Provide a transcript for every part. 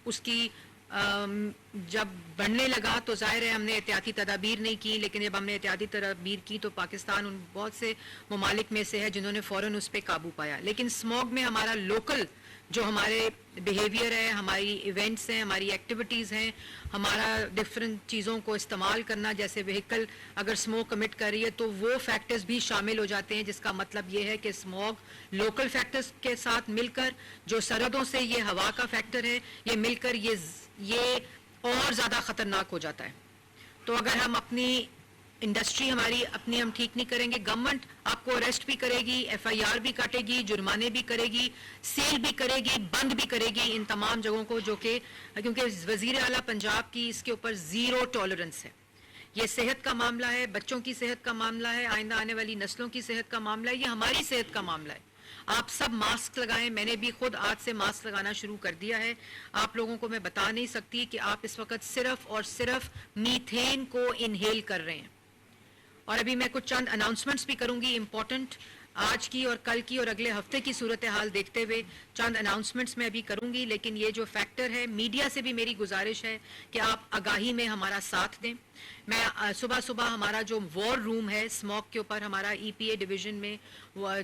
اس کی جب بڑھنے لگا تو ظاہر ہے ہم نے احتیاطی تدابیر نہیں کی، لیکن جب ہم نے احتیاطی تدابیر کی تو پاکستان ان بہت سے ممالک میں سے ہے جنہوں نے فوراً اس پہ قابو پایا. لیکن اسموگ میں ہمارا لوکل جو ہمارے بیہیویئر ہے، ہماری ایونٹس ہیں، ہماری ایکٹیویٹیز ہیں، ہمارا ڈفرینٹ چیزوں کو استعمال کرنا، جیسے وہیکل اگر اسموک کمٹ کر رہی ہے تو وہ فیکٹرز بھی شامل ہو جاتے ہیں، جس کا مطلب یہ ہے کہ اسموگ لوکل فیکٹرز کے ساتھ مل کر جو سرحدوں سے یہ ہوا کا فیکٹر ہے یہ مل کر یہ اور زیادہ خطرناک ہو جاتا ہے. تو اگر ہم اپنی انڈسٹری ہماری اپنی ہم ٹھیک نہیں کریں گے، گورنمنٹ آپ کو اریسٹ بھی کرے گی، ایف آئی آر بھی کاٹے گی، جرمانے بھی کرے گی، سیل بھی کرے گی، بند بھی کرے گی ان تمام جگہوں کو، جو کہ کیونکہ وزیر اعلیٰ پنجاب کی اس کے اوپر زیرو ٹالرنس ہے. یہ صحت کا معاملہ ہے، بچوں کی صحت کا معاملہ ہے، آئندہ آنے والی نسلوں کی صحت کا معاملہ ہے، یہ ہماری صحت کا معاملہ ہے. آپ سب ماسک لگائیں، میں نے بھی خود آج سے ماسک لگانا شروع کر دیا ہے. آپ لوگوں کو میں بتا نہیں سکتی کہ آپ اس وقت صرف اور صرف میتھین کو انہیل کر رہے ہیں. اور ابھی میں کچھ چند اناؤنسمنٹس بھی کروں گی امپورٹنٹ، آج کی اور کل کی اور اگلے ہفتے کی صورتحال دیکھتے ہوئے چند اناؤنسمنٹس میں ابھی کروں گی. لیکن یہ جو فیکٹر ہے، میڈیا سے بھی میری گزارش ہے کہ آپ آگاہی میں ہمارا ساتھ دیں. میں صبح صبح ہمارا جو وار روم ہے اسموک کے اوپر، ہمارا ای پی اے ڈویژن میں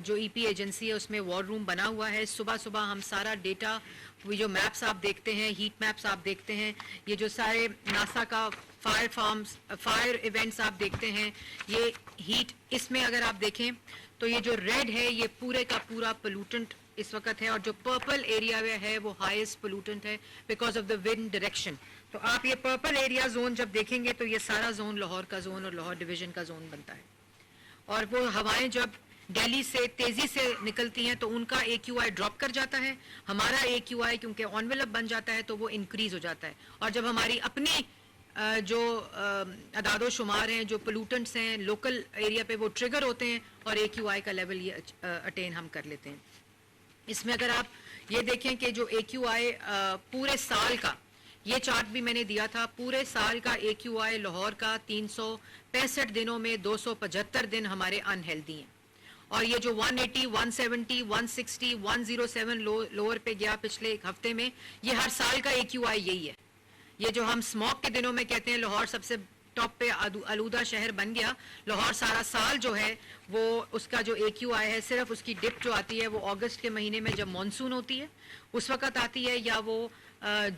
جو ای پی ایجنسی ہے اس میں وار روم بنا ہوا ہے. صبح صبح ہم سارا ڈیٹا، جو میپس آپ دیکھتے ہیں، ہیٹ میپس آپ دیکھتے ہیں، یہ جو سارے ناسا کا فائر ایونٹس آپ دیکھتے ہیں، یہ ہیٹ، اس میں اگر آپ دیکھیں تو یہ جو ریڈ ہے یہ پورے کا پورا پولوٹنٹ اس وقت ہے، اور جو پرپل ایریا ہے وہ ہائیسٹ پولوٹنٹ ہے because of the wind direction. تو آپ یہ پرپل ایریا زون جب دیکھیں گے تو یہ سارا زون لاہور کا زون اور لاہور ڈویژن کا زون بنتا ہے. اور وہ ہوائیں جب دہلی سے تیزی سے نکلتی ہیں تو ان کا اے کیو آئی ڈراپ کر جاتا ہے، ہمارا اے کیو آئی کیونکہ انویلپ بن جاتا ہے تو وہ انکریز ہو جاتا ہے. اور جب ہماری اپنی جو اعداد و شمار ہیں، جو پولوٹنٹس ہیں لوکل ایریا پہ، وہ ٹریگر ہوتے ہیں اور اے کیو آئی کا لیول یہ اٹین ہم کر لیتے ہیں. اس میں اگر آپ یہ دیکھیں کہ جو اے کیو آئی پورے سال کا، یہ چارٹ بھی میں نے دیا تھا، پورے سال کا اے کیو آئی لاہور کا 365 دنوں میں 275 دن ہمارے انہیلدی ہیں. اور یہ جو 180، 170، 160، 107 لوور پہ گیا پچھلے ایک ہفتے میں، یہ ہر سال کا اے کیو آئی یہی ہے. یہ جو ہم اسموک کے دنوں میں کہتے ہیں لاہور سب سے ٹاپ پہ آلودہ شہر بن گیا، لاہور سارا سال جو ہے وہ اس کا جو اے کیو آئی ہے، صرف اس کی ڈپ جو آتی ہے وہ اگست کے مہینے میں جب مانسون ہوتی ہے اس وقت آتی ہے، یا وہ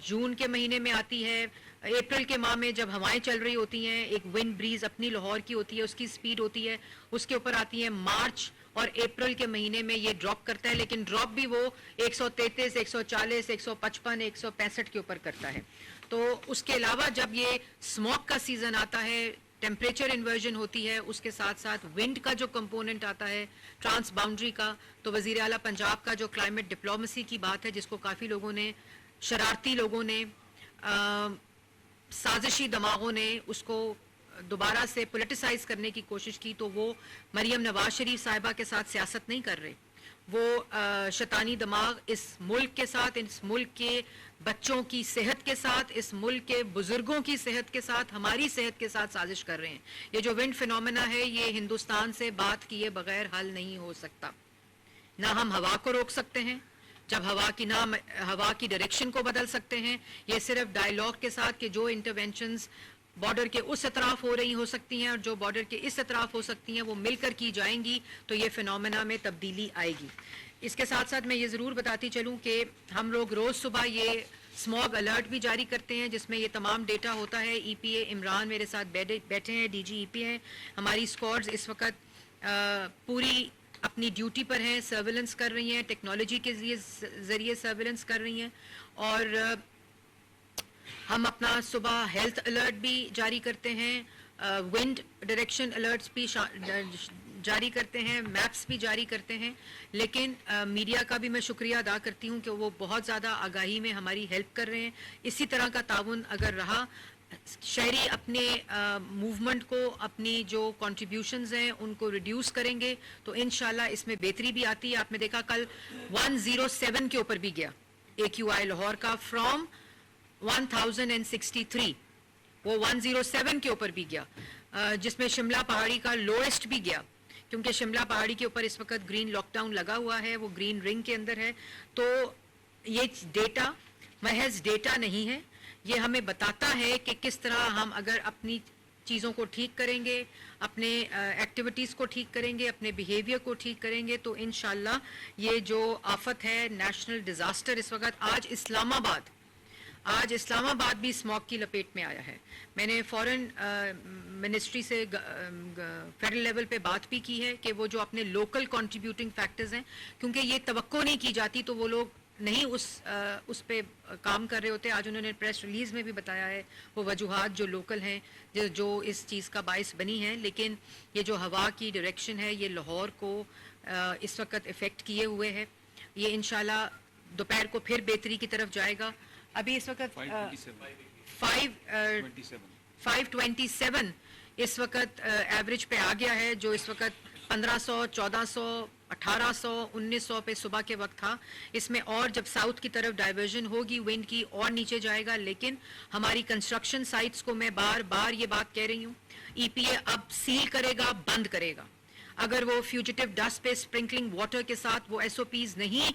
جون کے مہینے میں آتی ہے، اپریل کے ماہ میں جب ہوائیں چل رہی ہوتی ہیں، ایک ونڈ بریز اپنی لاہور کی ہوتی ہے، اس کی سپیڈ ہوتی ہے، اس کے اوپر آتی ہے. مارچ اور اپریل کے مہینے میں یہ ڈراپ کرتا ہے، لیکن ڈراپ بھی وہ 133، 140، 155، 165 کے اوپر کرتا ہے. تو اس کے علاوہ جب یہ اسموک کا سیزن آتا ہے، ٹیمپریچر انورژن ہوتی ہے، اس کے ساتھ ساتھ ونڈ کا جو کمپوننٹ آتا ہے ٹرانس باؤنڈری کا، تو وزیر اعلیٰ پنجاب کا جو کلائمیٹ ڈپلومیسی کی بات ہے، جس کو کافی لوگوں نے، شرارتی لوگوں نے، سازشی دماغوں نے اس کو دوبارہ سے پولیٹیسائز کرنے کی کوشش کی، تو وہ مریم نواز شریف صاحبہ کے ساتھ سیاست نہیں کر رہے. وہ شیطانی دماغ اس ملک کے ساتھ، اس ملک کے بچوں کی صحت کے ساتھ، اس ملک کے بزرگوں کی صحت کے ساتھ، ہماری صحت کے ساتھ سازش کر رہے ہیں. یہ جو ونڈ فینومینا ہے یہ ہندوستان سے بات کیے بغیر حل نہیں ہو سکتا. نہ ہم ہوا کو روک سکتے ہیں، جب ہوا کی ڈائریکشن کو بدل سکتے ہیں، یہ صرف ڈائیلاگ کے ساتھ کہ جو انٹرونشنز بارڈر کے اس اطراف ہو رہی ہو سکتی ہیں اور جو بارڈر کے اس اطراف ہو سکتی ہیں وہ مل کر کی جائیں گی تو یہ فینومینا میں تبدیلی آئے گی. اس کے ساتھ ساتھ میں یہ ضرور بتاتی چلوں کہ ہم لوگ روز صبح یہ اسموگ الرٹ بھی جاری کرتے ہیں، جس میں یہ تمام ڈیٹا ہوتا ہے. ای پی اے عمران میرے ساتھ بیٹھے ہیں، ڈی جی ای پی ہیں، ہماری اسکواڈز اس وقت پوری اپنی ڈیوٹی پر ہیں، سرویلنس کر رہی ہیں، ٹیکنالوجی کے ذریعے سرویلنس کر رہی ہیں. اور ہم اپنا صبح ہیلتھ الرٹ بھی جاری کرتے ہیں، ونڈ ڈائریکشن الرٹس بھی جاری کرتے ہیں، میپس بھی جاری کرتے ہیں. لیکن میڈیا کا بھی میں شکریہ ادا کرتی ہوں کہ وہ بہت زیادہ آگاہی میں ہماری ہیلپ کر رہے ہیں. اسی طرح کا تعاون اگر رہا، شہری اپنے موومنٹ کو، اپنی جو کنٹریبیوشنز ہیں ان کو ریڈیوس کریں گے تو انشاءاللہ اس میں بہتری بھی آتی ہے. آپ نے دیکھا کل 107 کے اوپر بھی گیا اے کیو آئی لاہور کا، فرام 1063 وہ 107 کے اوپر بھی گیا، جس میں شملہ پہاڑی کا لوئسٹ بھی گیا، کیونکہ شملہ پہاڑی کے اوپر اس وقت گرین لاک ڈاؤن لگا ہوا ہے، وہ گرین رنگ کے اندر ہے. تو یہ ڈیٹا محض ڈیٹا نہیں ہے, یہ ہمیں بتاتا ہے کہ کس طرح ہم اگر اپنی چیزوں کو ٹھیک کریں گے, اپنے ایکٹیویٹیز کو ٹھیک کریں گے, اپنے بیہیویئر کو ٹھیک کریں گے, تو انشاءاللہ یہ جو آفت ہے, نیشنل ڈیزاسٹر اس وقت, آج اسلام آباد بھی اسموگ کی لپیٹ میں آیا ہے. میں نے فورن منسٹری سے فیڈرل لیول پہ بات بھی کی ہے کہ وہ جو اپنے لوکل کنٹریبیوٹنگ فیکٹرز ہیں, کیونکہ یہ توقع نہیں کی جاتی تو وہ لوگ نہیں اس پہ کام کر رہے ہوتے. آج انہوں نے پریس ریلیز میں بھی بتایا ہے وہ وجوہات جو لوکل ہیں جو اس چیز کا باعث بنی ہیں, لیکن یہ جو ہوا کی ڈائریکشن ہے یہ لاہور کو اس وقت افیکٹ کیے ہوئے ہے. یہ انشاءاللہ دوپہر کو پھر بہتری کی طرف جائے گا. ابھی اس وقت 527 اس وقت ایوریج پہ آ گیا ہے, جو اس وقت 1500 1400 1800 1900 پہ صبح کے وقت تھا. اس میں اور جب ساؤتھ کی طرف ڈائیورژن ہوگی ونڈ کی اور نیچے جائے گا. لیکن ہماری کنسٹرکشن سائٹس کو میں بار بار یہ بات کہہ رہی ہوں, ای پی اے اب سیل کرے گا, بند کرے گا. اگر وہ فیوجیٹو ڈسٹ پہ اسپرنکلنگ واٹر کے ساتھ وہ ایس او پیز نہیں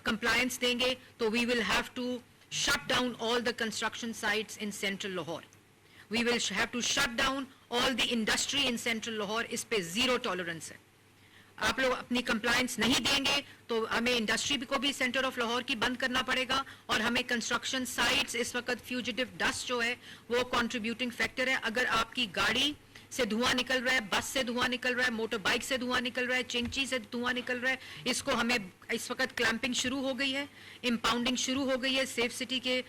کمپلائنس دیں گے تو we will have to shut down all the construction sites in central Lahore. We will have to shut down all the industry in central Lahore. اس پہ زیرو ٹالرنس ہے. آپ لوگ اپنی کمپلائنس نہیں دیں گے تو ہمیں انڈسٹری کو بھی سینٹر آف لاہور کی بند کرنا پڑے گا, اور ہمیں کنسٹرکشن سائٹس اس وقت فیوجیٹو ڈسٹ جو ہے وہ کنٹریبیوٹنگ فیکٹر ہے. اگر آپ کی گاڑی سے دھواں نکل رہا ہے, بس سے دھواں نکل رہا ہے, موٹر بائک سے دھواں نکل رہا ہے, چنچی سے دھواں نکل رہا ہے, اس کو ہمیں اس وقت کلیمپنگ شروع ہو گئی ہے, امپاؤنڈنگ شروع ہو گئی ہے سیف سٹی کے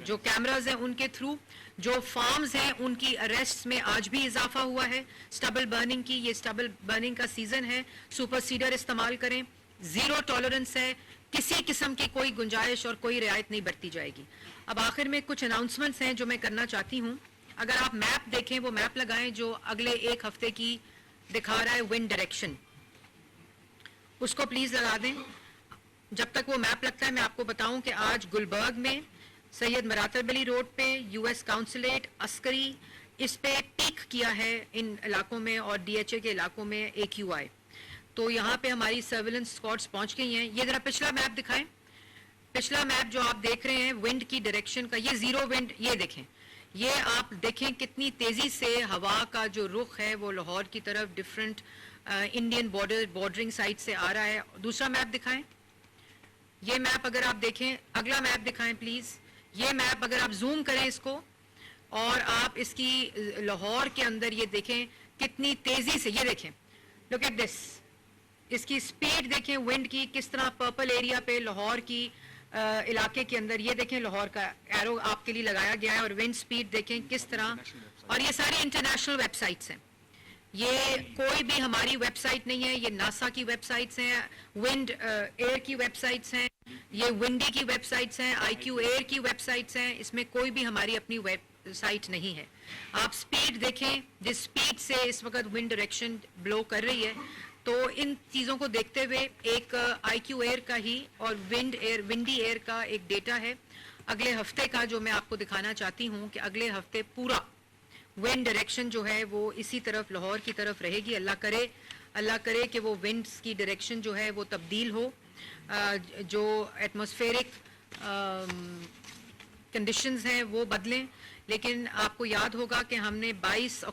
جو کیمراز ہیں ان کے تھرو. جو فارمز ہیں ان کی اریسٹ میں آج بھی اضافہ ہوا ہے سٹبل برننگ کی. یہ سٹبل برننگ کا سیزن ہے, سپر سیڈر استعمال کریں. زیرو ٹالرنس ہے, کسی قسم کی کوئی گنجائش اور کوئی رعایت نہیں برتی جائے گی. اب آخر میں کچھ اناؤنسمنٹس ہیں جو میں کرنا چاہتی ہوں. اگر آپ میپ دیکھیں, وہ میپ لگائیں جو اگلے ایک ہفتے کی دکھا رہا ہے ونڈ ڈائریکشن, اس کو پلیز لگا دیں. جب تک وہ میپ لگتا ہے میں آپ کو بتاؤں کہ آج گلبرگ میں سید مراتب علی روڈ پہ یو ایس کاؤنسلیٹ عسکری اس پہ پیک کیا ہے ان علاقوں میں, اور ڈی ایچ اے کے علاقوں میں اے کیو آئی. تو یہاں پہ ہماری سرویلنس اسکواڈس پہنچ گئی ہیں. یہ ذرا پچھلا میپ دکھائیں. پچھلا میپ جو آپ دیکھ رہے ہیں ونڈ کی ڈائریکشن کا, یہ زیرو ونڈ, یہ دیکھیں, یہ آپ دیکھیں کتنی تیزی سے ہوا کا جو رخ ہے وہ لاہور کی طرف ڈفرینٹ انڈین بارڈرنگ سائٹ سے آ رہا ہے. دوسرا میپ دکھائیں. یہ میپ اگر آپ دیکھیں, اگلا میپ دکھائیں پلیز. یہ میپ اگر آپ زوم کریں اس کو اور آپ اس کی لاہور کے اندر یہ دیکھیں کتنی تیزی سے, یہ دیکھیں, لک ایٹ دس, اس کی سپیڈ دیکھیں ونڈ کی کس طرح پرپل ایریا پہ لاہور کی علاقے کے اندر, یہ دیکھیں لاہور کا ایرو آپ کے لیے لگایا گیا ہے, اور ونڈ سپیڈ دیکھیں کس طرح. اور یہ ساری انٹرنیشنل ویب سائٹس ہیں, یہ کوئی بھی ہماری ویب سائٹ نہیں ہے, یہ ناسا کی ویب سائٹس ہیں, ونڈ ایئر کی ویب سائٹس ہیں, یہ ونڈی کی ویب سائٹس ہیں, آئی کیو ایئر کی ویب سائٹس ہیں. اس میں کوئی بھی ہماری اپنی ویب سائٹ نہیں ہے. آپ سپیڈ دیکھیں, جس سپیڈ سے اس وقت ونڈ ڈائریکشن بلو کر رہی ہے. تو ان چیزوں کو دیکھتے ہوئے ایک آئی کیو ایئر کا ہی اور ونڈی ایئر کا ایک ڈیٹا ہے اگلے ہفتے کا جو میں آپ کو دکھانا چاہتی ہوں کہ اگلے ہفتے پورا ونڈ ڈائریکشن جو ہے وہ اسی طرف لاہور کی طرف رہے گی. اللہ کرے کہ وہ ونڈز کی ڈائریکشن جو ہے وہ تبدیل ہو, جو ایٹماسفیرک کنڈیشنز ہیں وہ بدلیں. لیکن آپ کو یاد ہوگا کہ ہم نے 22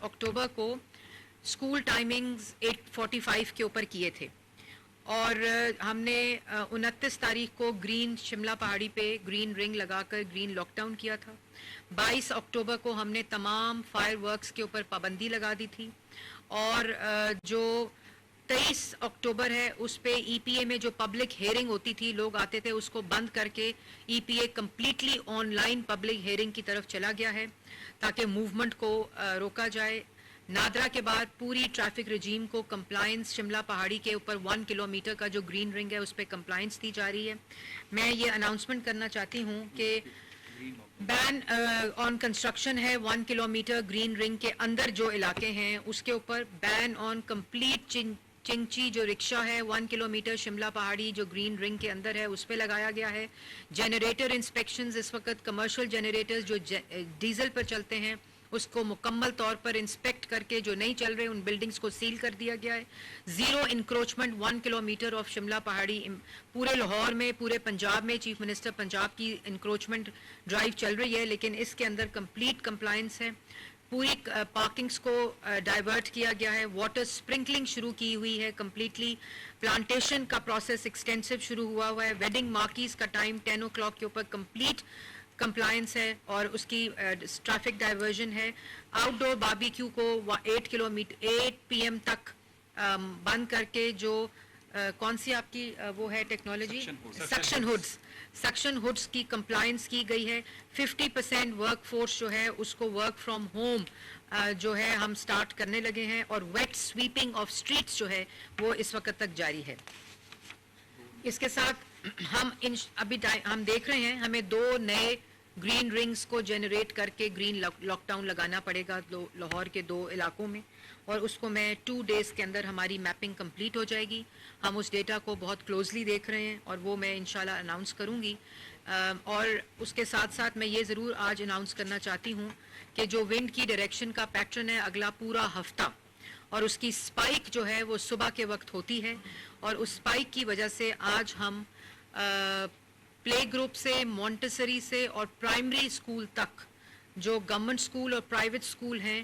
اکتوبر کو اسکول ٹائمنگز 8:45 کے اوپر کیے تھے, اور ہم نے 29 تاریخ کو گرین شملہ پہاڑی پہ گرین رنگ لگا کر گرین لاک ڈاؤن کیا تھا. 22 اکتوبر کو ہم نے تمام فائر ورکس کے اوپر پابندی لگا دی تھی, اور جو 23 اکتوبر ہے اس پہ ای پی اے میں جو پبلک ہیئرنگ ہوتی تھی, لوگ آتے تھے, اس کو بند کر کے E P A completely online public hearing کی طرف چلا گیا ہے تاکہ موومنٹ کو روکا جائے. نادرا کے بعد پوری ٹریفک رجیم کو کمپلائنس شملہ پہاڑی کے اوپر 1 کلومیٹر کا جو گرین رنگ ہے اس پہ کمپلائنس دی جا رہی ہے. میں یہ اناؤنسمنٹ کرنا چاہتی ہوں کہ بین آن کنسٹرکشن ہے 1 کلومیٹر گرین رنگ کے اندر جو علاقے ہیں اس کے اوپر. بین آن کمپلیٹ چنچی جو رکشہ ہے 1 کلومیٹر شملہ پہاڑی جو گرین رنگ کے اندر ہے اس پہ لگایا گیا ہے. جنریٹر انسپیکشنز اس وقت کمرشل جنریٹرز جو ڈیزل پر چلتے ہیں اس کو مکمل طور پر انسپیکٹ کر کے جو نہیں چل رہے ان بلڈنگز کو سیل کر دیا گیا ہے. Zero encroachment 1 kilometre of Shimla پہاڑی. پورے لاہور میں, پورے پنجاب میں چیف منسٹر پنجاب کی انکروچمنٹ ڈرائیو چل رہی ہے, لیکن اس کے اندر کمپلیٹ کمپلائنس ہے. پوری پارکنگز کو ڈائیورٹ کیا گیا ہے. واٹر اسپرنکلنگ شروع کی ہوئی ہے کمپلیٹلی. پلانٹیشن کا پروسیس ایکسٹینسو شروع ہوا ہے. ویڈنگ مارکیز کا ٹائم 10 o'clock کے اوپر کمپلیٹ کمپلائنس ہے اور اس کی ٹریفک ڈائیورژن ہے. آؤٹ ڈور باربیکیو کو 8 PM تک بند کر کے جو کون سی آپ کی وہ ہے ٹیکنالوجی سکشن ہوڈز کی کمپلائنس کی گئی ہے. 50% ورک فورس جو ہے اس کو ورک فرام ہوم جو ہے ہم سٹارٹ کرنے لگے ہیں, اور ویٹ سویپنگ آف اسٹریٹس جو ہے وہ اس وقت تک جاری ہے. اس کے ساتھ ہم ابھی ہم دیکھ رہے ہیں ہمیں 2 نئے گرین رنگز کو جنریٹ کر کے گرین لاک ڈاؤن لگانا پڑے گا لاہور کے 2 علاقوں میں, اور اس کو میں 2 days کے اندر ہماری میپنگ کمپلیٹ ہو جائے گی. ہم اس ڈیٹا کو بہت کلوزلی دیکھ رہے ہیں اور وہ میں انشاءاللہ اناؤنس کروں گی. اور اس کے ساتھ ساتھ میں یہ ضرور آج اناؤنس کرنا چاہتی ہوں کہ جو ونڈ کی ڈائریکشن کا پیٹرن ہے اگلا پورا ہفتہ, اور اس کی سپائک جو ہے وہ صبح کے وقت ہوتی ہے, اور اس سپائک کی وجہ سے آج ہم پلے گروپ سے, مونٹسری سے اور پرائمری اسکول تک جو گورنمنٹ اسکول اور پرائیویٹ اسکول ہیں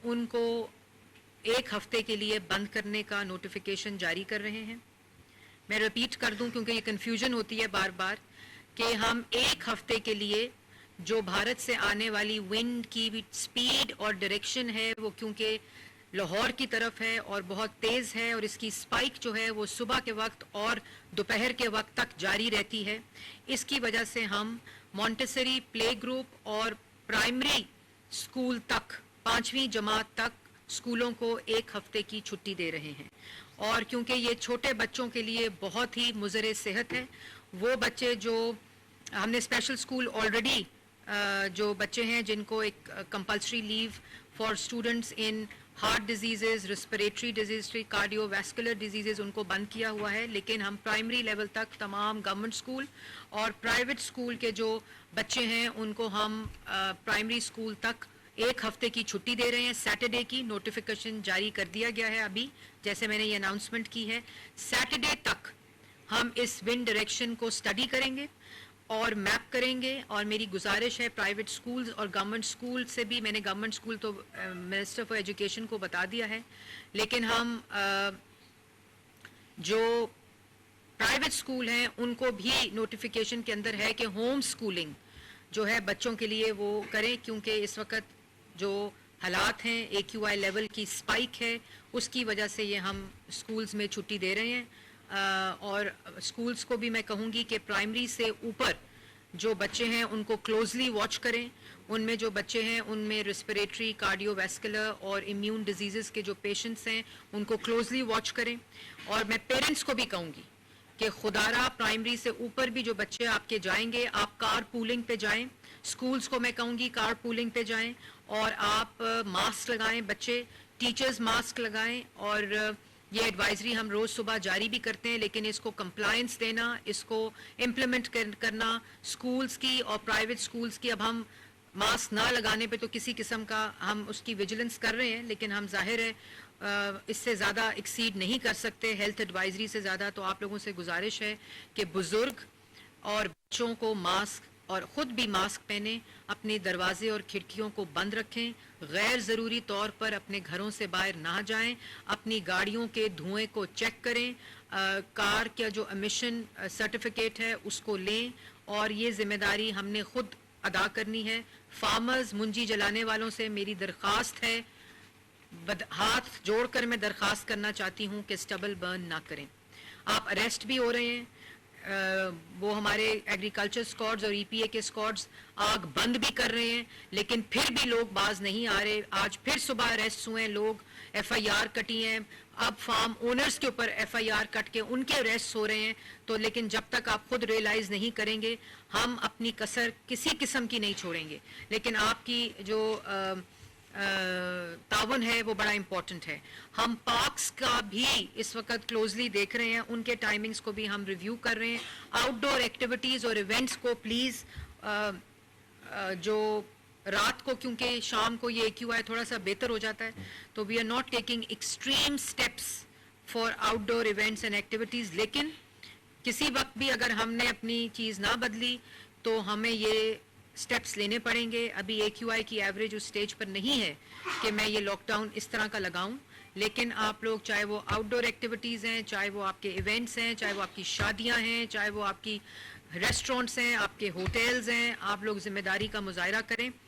ان کو 1 ہفتے کے لیے بند کرنے کا نوٹیفیکیشن جاری کر رہے ہیں. میں ریپیٹ کر دوں کیونکہ یہ کنفیوژن ہوتی ہے بار بار, کہ ہم 1 ہفتے کے لیے جو بھارت سے آنے والی ونڈ کی سپیڈ اور ڈائریکشن ہے وہ کیونکہ لاہور کی طرف ہے اور بہت تیز ہے, اور اس کی سپائک جو ہے وہ صبح کے وقت اور دوپہر کے وقت تک جاری رہتی ہے. اس کی وجہ سے ہم مونٹسری, پلے گروپ اور پرائمری اسکول تک 5ویں جماعت تک اسکولوں کو 1 ہفتے کی چھٹی دے رہے ہیں. اور کیونکہ یہ چھوٹے بچوں کے لیے بہت ہی مضر صحت ہے, وہ بچے جو ہم نے اسپیشل اسکول آلریڈی جو بچے ہیں جن کو ایک compulsory leave for students in heart diseases, respiratory disease, cardiovascular diseases ان کو بند کیا ہوا ہے. لیکن ہم پرائمری لیول تک تمام گورنمنٹ اسکول اور پرائیویٹ اسکول کے جو بچے ہیں ان کو ہم پرائمری اسکول تک 1 ہفتے کی چھٹی دے رہے ہیں. سیٹرڈے کی نوٹیفیکیشن جاری کر دیا گیا ہے ابھی, جیسے میں نے یہ اناؤنسمنٹ کی ہے. سیٹرڈے تک ہم اس ونڈ ڈائریکشن کو اسٹڈی کریں گے اور میپ کریں گے, اور میری گزارش ہے پرائیویٹ سکولز اور گورنمنٹ سکول سے بھی, میں نے گورنمنٹ سکول تو منسٹر فار ایجوکیشن کو بتا دیا ہے, لیکن ہم جو پرائیویٹ سکول ہیں ان کو بھی نوٹیفیکیشن کے اندر ہے کہ ہوم سکولنگ جو ہے بچوں کے لیے وہ کریں, کیونکہ اس وقت جو حالات ہیں AQI لیول کی سپائک ہے اس کی وجہ سے یہ ہم سکولز میں چھٹی دے رہے ہیں. اور سکولز کو بھی میں کہوں گی کہ پرائمری سے اوپر جو بچے ہیں ان کو کلوزلی واچ کریں. ان میں جو بچے ہیں ان میں ریسپریٹری, کارڈیو ویسکولر اور امیون ڈیزیزز کے جو پیشنٹس ہیں ان کو کلوزلی واچ کریں. اور میں پیرنٹس کو بھی کہوں گی کہ خدارہ پرائمری سے اوپر بھی جو بچے آپ کے جائیں گے آپ کار پولنگ پہ جائیں. سکولز کو میں کہوں گی کار پولنگ پہ جائیں اور آپ ماسک لگائیں, بچے ٹیچرز ماسک لگائیں. اور یہ ایڈوائزری ہم روز صبح جاری بھی کرتے ہیں, لیکن اس کو کمپلائنس دینا, اس کو امپلیمنٹ کرنا سکولز کی اور پرائیویٹ سکولز کی. اب ہم ماسک نہ لگانے پہ تو کسی قسم کا ہم اس کی ویجیلنس کر رہے ہیں, لیکن ہم ظاہر ہے اس سے زیادہ ایکسیڈ نہیں کر سکتے ہیلتھ ایڈوائزری سے زیادہ. تو آپ لوگوں سے گزارش ہے کہ بزرگ اور بچوں کو ماسک اور خود بھی ماسک پہنیں, اپنے دروازے اور کھڑکیوں کو بند رکھیں, غیر ضروری طور پر اپنے گھروں سے باہر نہ جائیں, اپنی گاڑیوں کے دھوئیں کو چیک کریں, کار کا جو امیشن سرٹیفکیٹ ہے اس کو لیں, اور یہ ذمہ داری ہم نے خود ادا کرنی ہے. فارمرز, منجی جلانے والوں سے میری درخواست ہے, ہاتھ جوڑ کر میں درخواست کرنا چاہتی ہوں کہ اسٹبل برن نہ کریں. آپ اریسٹ بھی ہو رہے ہیں, وہ ہمارے ایگریکلچر اسکواڈز اور EPA کے اسکواڈز آگ بند بھی کر رہے ہیں, لیکن پھر بھی لوگ باز نہیں آ رہے. آج پھر صبح اریسٹ ہوئے ہیں لوگ, FIR کٹی ہیں, اب فارم اونرز کے اوپر FIR کٹ کے ان کے اریسٹ ہو رہے ہیں. تو لیکن جب تک آپ خود ریئلائز نہیں کریں گے ہم اپنی کسر کسی قسم کی نہیں چھوڑیں گے. لیکن آپ کی جو تعاون ہے وہ بڑا امپورٹنٹ ہے. ہم پارکس کا بھی اس وقت کلوزلی دیکھ رہے ہیں, ان کے ٹائمنگز کو بھی ہم ریویو کر رہے ہیں. آؤٹ ڈور ایکٹیویٹیز اور ایونٹس کو پلیز جو رات کو کیونکہ شام کو یہ AQI تھوڑا سا بہتر ہو جاتا ہے تو we are not taking extreme steps for outdoor events and activities. لیکن کسی وقت بھی اگر ہم نے اپنی چیز نہ بدلی تو ہمیں یہ سٹیپس لینے پڑیں گے. ابھی AQI کی ایوریج اس سٹیج پر نہیں ہے کہ میں یہ لاک ڈاؤن اس طرح کا لگاؤں, لیکن آپ لوگ چاہے وہ آؤٹ ڈور ایکٹیویٹیز ہیں, چاہے وہ آپ کے ایونٹس ہیں, چاہے وہ آپ کی شادیاں ہیں, چاہے وہ آپ کی ریسٹورنٹس ہیں, آپ کے ہوٹلز ہیں, آپ لوگ ذمہ داری کا مظاہرہ کریں.